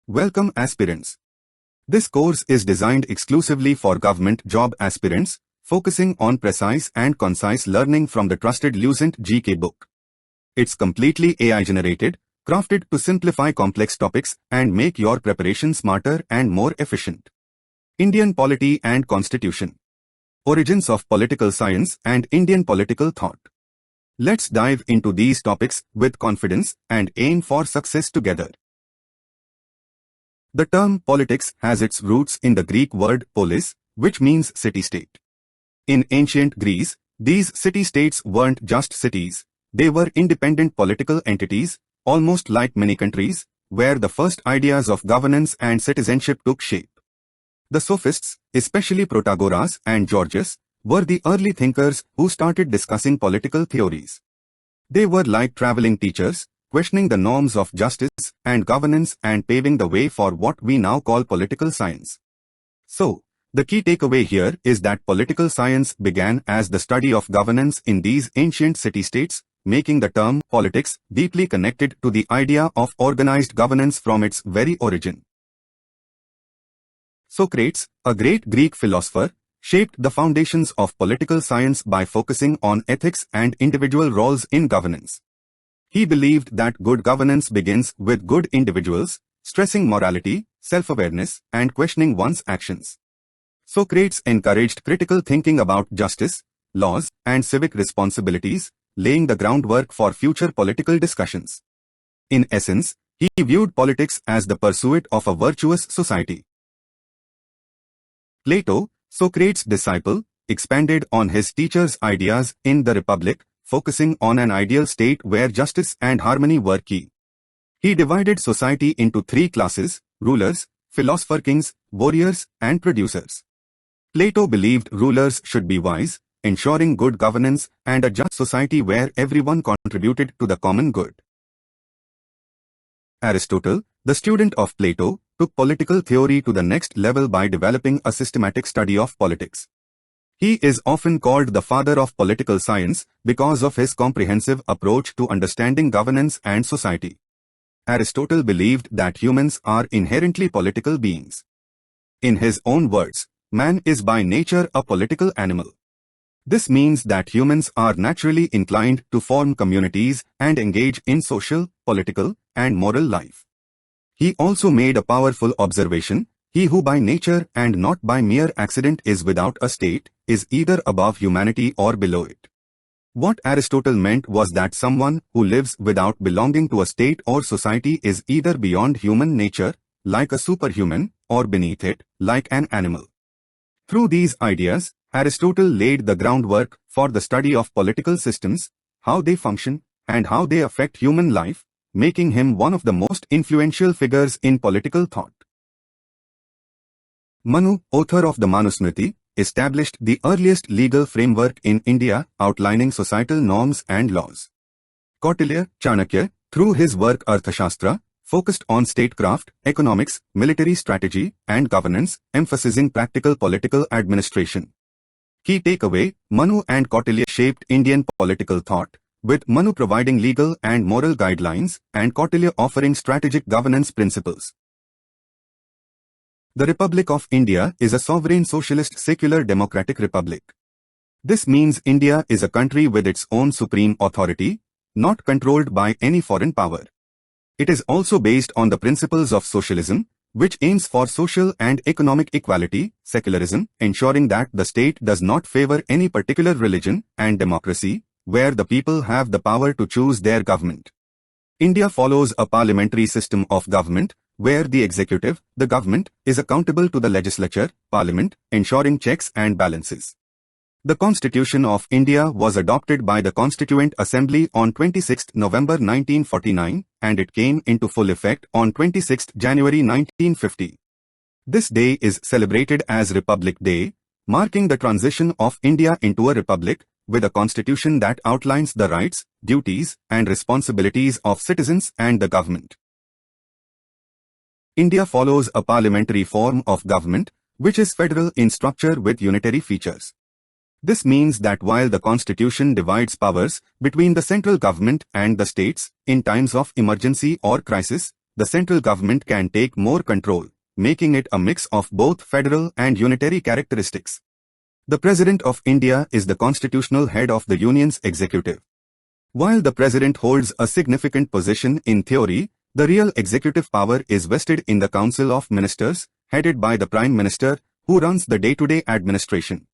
Welcome aspirants. This course is designed exclusively for government job aspirants, focusing on precise and concise learning from the trusted Lucent GK book. It's completely AI generated, crafted to simplify complex topics and make your preparation smarter and more efficient. Indian Polity and Constitution. Origins of Political Science and Indian Political Thought. Let's dive into these topics with confidence and aim for success together. The term politics has its roots in the Greek word polis, which means city-state. In ancient Greece, these city-states weren't just cities, they were independent political entities, almost like mini countries, where the first ideas of governance and citizenship took shape. The sophists, especially Protagoras and Gorgias, were the early thinkers who started discussing political theories. They were like traveling teachers, questioning the norms of justice and governance and paving the way for what we now call political science. So, the key takeaway here is that political science began as the study of governance in these ancient city-states, making the term politics deeply connected to the idea of organized governance from its very origin. Socrates, a great Greek philosopher, shaped the foundations of political science by focusing on ethics and individual roles in governance. He believed that good governance begins with good individuals, stressing morality, self-awareness, and questioning one's actions. Socrates encouraged critical thinking about justice, laws, and civic responsibilities, laying the groundwork for future political discussions. In essence, he viewed politics as the pursuit of a virtuous society. Plato, Socrates' disciple, expanded on his teacher's ideas in The Republic, focusing on an ideal state where justice and harmony were key. He divided society into three classes: rulers, philosopher-kings, warriors, and producers. Plato believed rulers should be wise, ensuring good governance and a just society where everyone contributed to the common good. Aristotle, the student of Plato, took political theory to the next level by developing a systematic study of politics. He is often called the father of political science because of his comprehensive approach to understanding governance and society. Aristotle believed that humans are inherently political beings. In his own words, man is by nature a political animal. This means that humans are naturally inclined to form communities and engage in social, political, and moral life. He also made a powerful observation: he who by nature and not by mere accident is without a state, is either above humanity or below it. What Aristotle meant was that someone who lives without belonging to a state or society is either beyond human nature, like a superhuman, or beneath it, like an animal. Through these ideas, Aristotle laid the groundwork for the study of political systems, how they function, and how they affect human life, making him one of the most influential figures in political thought. Manu, author of the Manusmriti, established the earliest legal framework in India outlining societal norms and laws. Kautilya, Chanakya, through his work Arthashastra, focused on statecraft, economics, military strategy, and governance, emphasizing practical political administration. Key takeaway: Manu and Kautilya shaped Indian political thought, with Manu providing legal and moral guidelines and Kautilya offering strategic governance principles. The Republic of India is a sovereign socialist secular democratic republic. This means India is a country with its own supreme authority, not controlled by any foreign power. It is also based on the principles of socialism, which aims for social and economic equality, secularism, ensuring that the state does not favor any particular religion, and democracy, where the people have the power to choose their government. India follows a parliamentary system of government, where the executive, the government, is accountable to the legislature, parliament, ensuring checks and balances. The Constitution of India was adopted by the Constituent Assembly on 26 November 1949, and it came into full effect on 26 January 1950. This day is celebrated as Republic Day, marking the transition of India into a republic, with a constitution that outlines the rights, duties, and responsibilities of citizens and the government. India follows a parliamentary form of government, which is federal in structure with unitary features. This means that while the constitution divides powers between the central government and the states, in times of emergency or crisis, the central government can take more control, making it a mix of both federal and unitary characteristics. The President of India is the constitutional head of the Union's executive. While the President holds a significant position in theory, the real executive power is vested in the Council of Ministers, headed by the Prime Minister, who runs the day-to-day administration.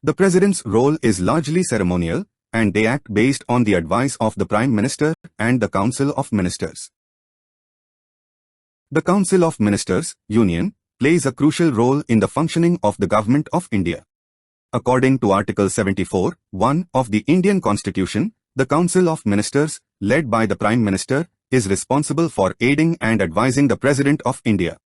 The President's role is largely ceremonial, and they act based on the advice of the Prime Minister and the Council of Ministers. The Council of Ministers, Union, plays a crucial role in the functioning of the Government of India. According to Article 74(1) of the Indian Constitution, the Council of Ministers, led by the Prime Minister, is responsible for aiding and advising the President of India.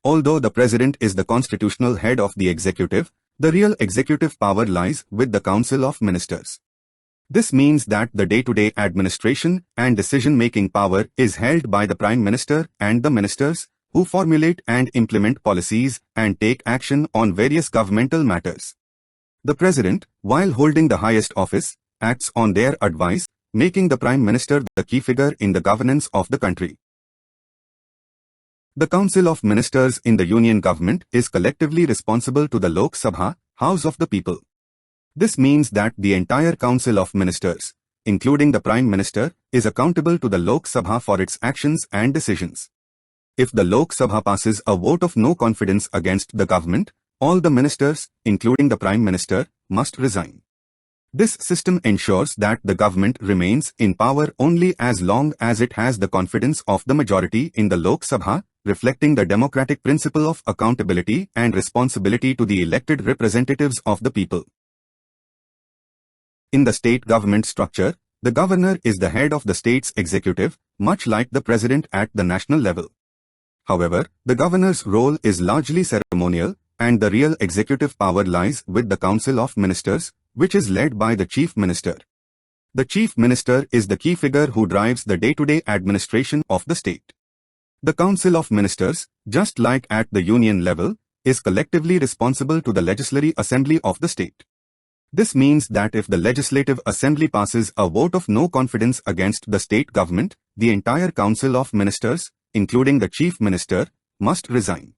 Although the President is the constitutional head of the executive, the real executive power lies with the Council of Ministers. This means that the day-to-day administration and decision-making power is held by the Prime Minister and the ministers, who formulate and implement policies and take action on various governmental matters. The President, while holding the highest office, acts on their advice, making the Prime Minister the key figure in the governance of the country. The Council of Ministers in the Union Government is collectively responsible to the Lok Sabha, House of the People. This means that the entire Council of Ministers, including the Prime Minister, is accountable to the Lok Sabha for its actions and decisions. If the Lok Sabha passes a vote of no confidence against the government, all the ministers, including the Prime Minister, must resign. This system ensures that the government remains in power only as long as it has the confidence of the majority in the Lok Sabha, reflecting the democratic principle of accountability and responsibility to the elected representatives of the people. In the state government structure, the governor is the head of the state's executive, much like the president at the national level. However, the governor's role is largely ceremonial, and the real executive power lies with the Council of Ministers, which is led by the Chief Minister. The Chief Minister is the key figure who drives the day-to-day administration of the state. The Council of Ministers, just like at the union level, is collectively responsible to the Legislative Assembly of the state. This means that if the Legislative Assembly passes a vote of no confidence against the state government, the entire Council of Ministers, including the Chief Minister, must resign.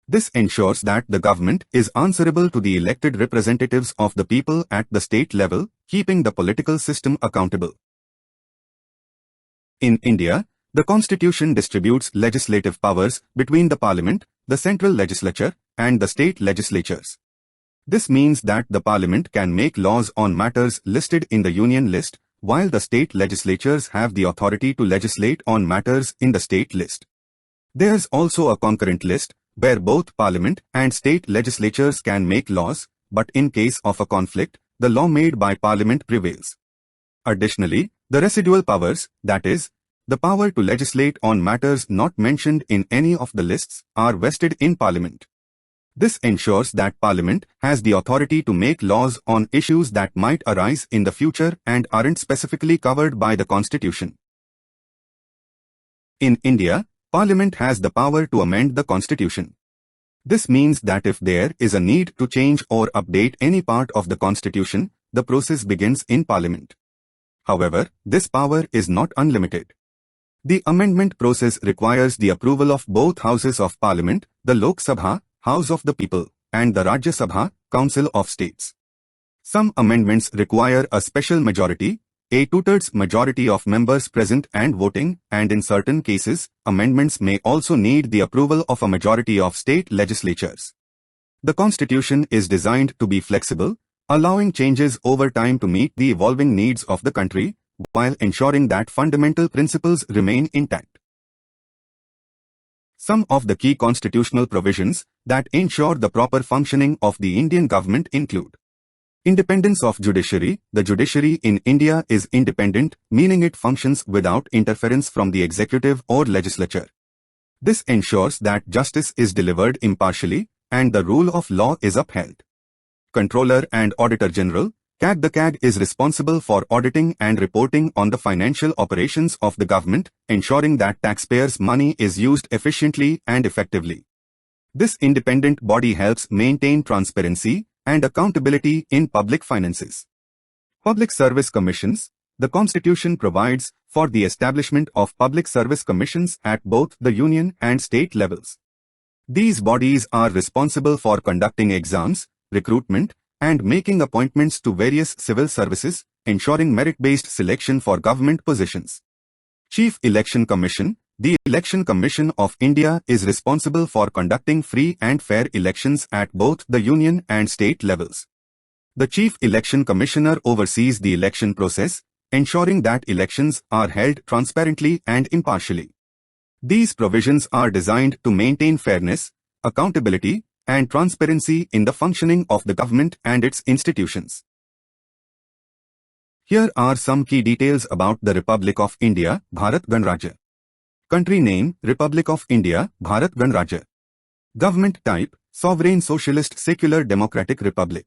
This ensures that the government is answerable to the elected representatives of the people at the state level, keeping the political system accountable. In India, the Constitution distributes legislative powers between the Parliament, the central legislature, and the state legislatures. This means that the Parliament can make laws on matters listed in the Union list, while the state legislatures have the authority to legislate on matters in the state list. There's also a concurrent list, where both Parliament and state legislatures can make laws, but in case of a conflict, the law made by Parliament prevails. Additionally, the residual powers, that is, the power to legislate on matters not mentioned in any of the lists, are vested in Parliament. This ensures that Parliament has the authority to make laws on issues that might arise in the future and aren't specifically covered by the Constitution. In India, Parliament has the power to amend the Constitution. This means that if there is a need to change or update any part of the Constitution, the process begins in Parliament. However, this power is not unlimited. The amendment process requires the approval of both houses of Parliament, the Lok Sabha, House of the People, and the Rajya Sabha, Council of States. Some amendments require a special majority, a two-thirds majority of members present and voting, and in certain cases, amendments may also need the approval of a majority of state legislatures. The Constitution is designed to be flexible, allowing changes over time to meet the evolving needs of the country, while ensuring that fundamental principles remain intact. Some of the key constitutional provisions that ensure the proper functioning of the Indian government include independence of judiciary. The judiciary in India is independent, meaning it functions without interference from the executive or legislature. This ensures that justice is delivered impartially and the rule of law is upheld. Controller and Auditor General. CAG. The CAG is responsible for auditing and reporting on the financial operations of the government, ensuring that taxpayers' money is used efficiently and effectively. This independent body helps maintain transparency and accountability in public finances. Public Service Commissions. The Constitution provides for the establishment of public service commissions at both the union and state levels. These bodies are responsible for conducting exams, recruitment, and making appointments to various civil services, ensuring merit-based selection for government positions. Chief Election Commission. The Election Commission of India is responsible for conducting free and fair elections at both the union and state levels. The Chief Election Commissioner oversees the election process, ensuring that elections are held transparently and impartially. These provisions are designed to maintain fairness, accountability, and transparency in the functioning of the government and its institutions. Here are some key details about the Republic of India, Bharat Ganrajya. Country name, Republic of India, Bharat Ganrajya. Government type, Sovereign Socialist Secular Democratic Republic.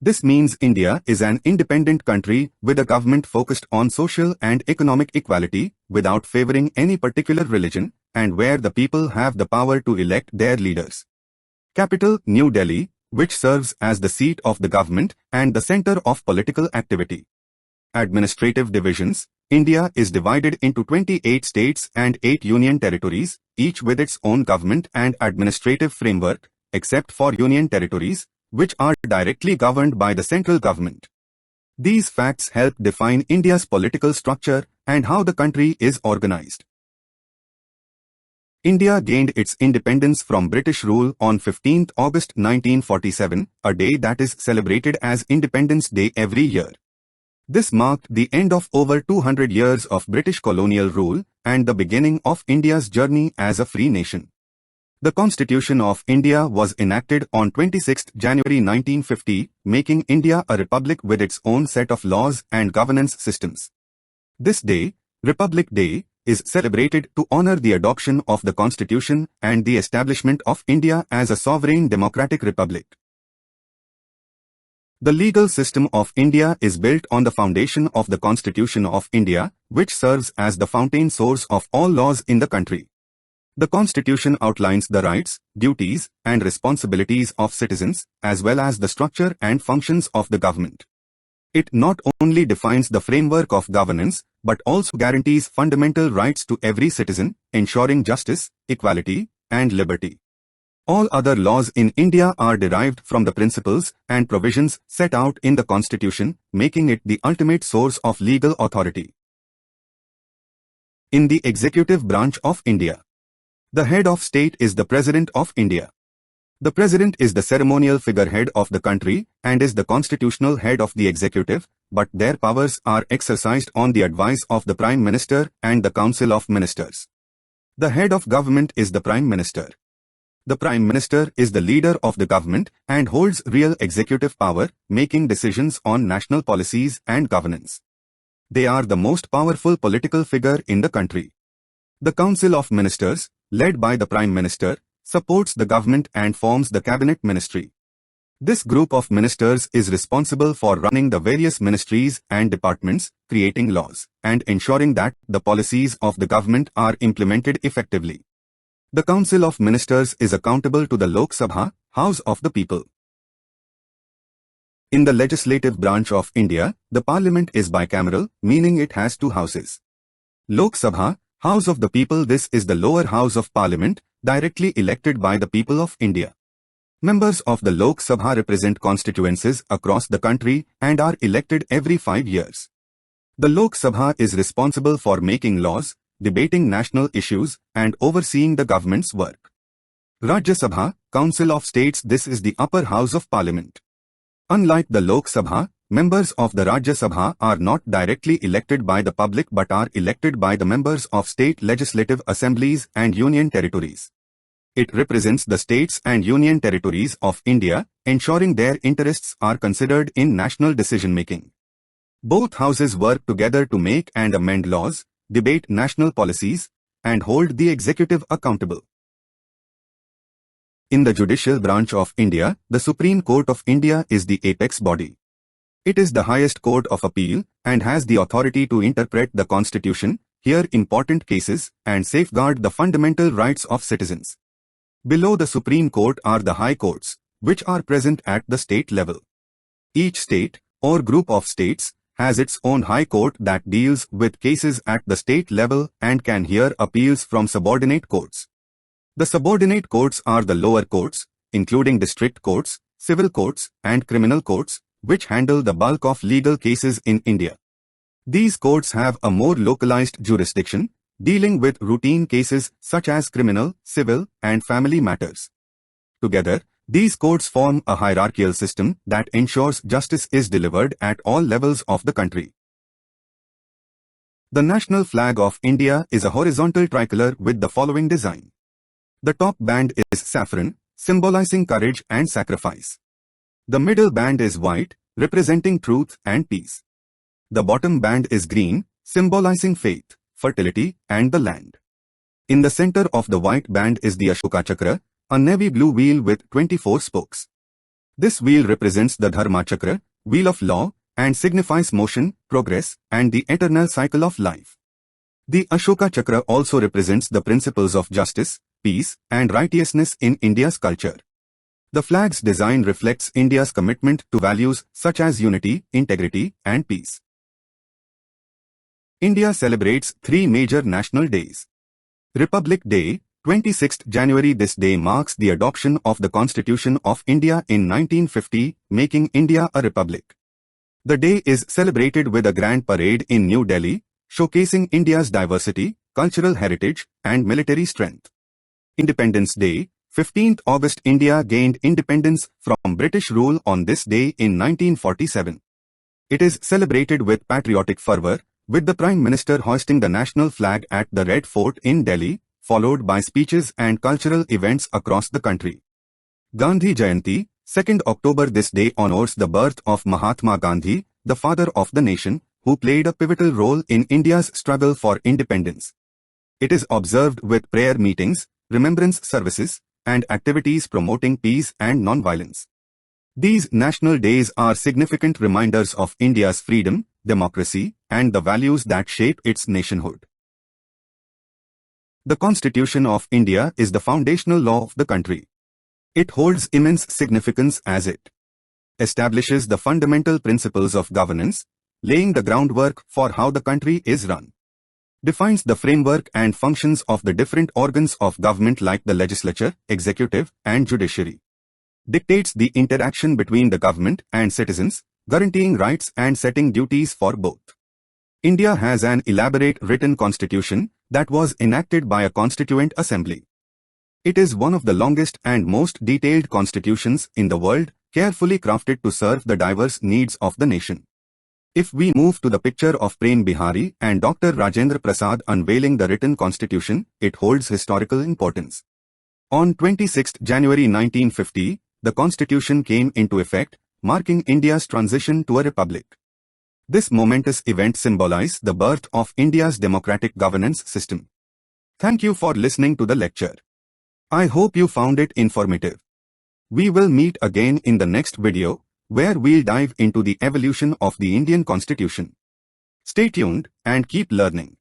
This means India is an independent country with a government focused on social and economic equality, without favoring any particular religion, and where the people have the power to elect their leaders. Capital, New Delhi, which serves as the seat of the government and the center of political activity. Administrative divisions. India is divided into 28 states and 8 union territories, each with its own government and administrative framework, except for union territories, which are directly governed by the central government. These facts help define India's political structure and how the country is organized. India gained its independence from British rule on 15 August 1947, a day that is celebrated as Independence Day every year. This marked the end of over 200 years of British colonial rule and the beginning of India's journey as a free nation. The Constitution of India was enacted on 26 January 1950, making India a republic with its own set of laws and governance systems. This day, Republic Day, is celebrated to honor the adoption of the Constitution and the establishment of India as a sovereign democratic republic. The legal system of India is built on the foundation of the Constitution of India, which serves as the fountain source of all laws in the country. The Constitution outlines the rights, duties, and responsibilities of citizens, as well as the structure and functions of the government. It not only defines the framework of governance, but also guarantees fundamental rights to every citizen, ensuring justice, equality, and liberty. All other laws in India are derived from the principles and provisions set out in the Constitution, making it the ultimate source of legal authority. In the executive branch of India, the head of state is the President of India. The President is the ceremonial figurehead of the country and is the constitutional head of the executive, but their powers are exercised on the advice of the Prime Minister and the Council of Ministers. The head of government is the Prime Minister. The Prime Minister is the leader of the government and holds real executive power, making decisions on national policies and governance. They are the most powerful political figure in the country. The Council of Ministers, led by the Prime Minister, supports the government and forms the Cabinet Ministry. This group of ministers is responsible for running the various ministries and departments, creating laws, and ensuring that the policies of the government are implemented effectively. The Council of Ministers is accountable to the Lok Sabha, House of the People. In the legislative branch of India, the parliament is bicameral, meaning it has two houses. Lok Sabha, House of the People. This is the lower house of parliament, directly elected by the people of India. Members of the Lok Sabha represent constituencies across the country and are elected every 5 years. The Lok Sabha is responsible for making laws, debating national issues, and overseeing the government's work. Rajya Sabha, Council of States. This is the upper house of parliament. Unlike the Lok Sabha, members of the Rajya Sabha are not directly elected by the public but are elected by the members of state legislative assemblies and union territories. It represents the states and union territories of India, ensuring their interests are considered in national decision-making. Both houses work together to make and amend laws, debate national policies, and hold the executive accountable. In the judicial branch of India, the Supreme Court of India is the apex body. It is the highest court of appeal and has the authority to interpret the Constitution, hear important cases, and safeguard the fundamental rights of citizens. Below the Supreme Court are the high courts, which are present at the state level. Each state, or group of states, has its own high court that deals with cases at the state level and can hear appeals from subordinate courts. The subordinate courts are the lower courts, including district courts, civil courts, and criminal courts, which handle the bulk of legal cases in India. These courts have a more localized jurisdiction, dealing with routine cases such as criminal, civil, and family matters. Together, these courts form a hierarchical system that ensures justice is delivered at all levels of the country. The national flag of India is a horizontal tricolor with the following design. The top band is saffron, symbolizing courage and sacrifice. The middle band is white, representing truth and peace. The bottom band is green, symbolizing faith, fertility, and the land. In the center of the white band is the Ashoka Chakra, a navy blue wheel with 24 spokes. This wheel represents the Dharma Chakra, wheel of law, and signifies motion, progress, and the eternal cycle of life. The Ashoka Chakra also represents the principles of justice, peace, and righteousness in India's culture. The flag's design reflects India's commitment to values such as unity, integrity, and peace. India celebrates 3 major national days. Republic Day, 26th January. This day marks the adoption of the Constitution of India in 1950, making India a republic. The day is celebrated with a grand parade in New Delhi, showcasing India's diversity, cultural heritage, and military strength. Independence Day, 15th August. India gained independence from British rule on this day in 1947. It is celebrated with patriotic fervor, with the Prime Minister hoisting the national flag at the Red Fort in Delhi, followed by speeches and cultural events across the country. Gandhi Jayanti, 2nd October. This day honors the birth of Mahatma Gandhi, the father of the nation, who played a pivotal role in India's struggle for independence. It is observed with prayer meetings, remembrance services, and activities promoting peace and non-violence. These national days are significant reminders of India's freedom, democracy, and the values that shape its nationhood. The Constitution of India is the foundational law of the country. It holds immense significance as it establishes the fundamental principles of governance, laying the groundwork for how the country is run, defines the framework and functions of the different organs of government like the legislature, executive, and judiciary, dictates the interaction between the government and citizens, guaranteeing rights and setting duties for both. India has an elaborate written constitution that was enacted by a constituent assembly. It is one of the longest and most detailed constitutions in the world, carefully crafted to serve the diverse needs of the nation. If we move to the picture of Prem Bihari and Dr. Rajendra Prasad unveiling the written constitution, it holds historical importance. On 26 January 1950, the constitution came into effect, marking India's transition to a republic. This momentous event symbolized the birth of India's democratic governance system. Thank you for listening to the lecture. I hope you found it informative. We will meet again in the next video, where we'll dive into the evolution of the Indian Constitution. Stay tuned and keep learning.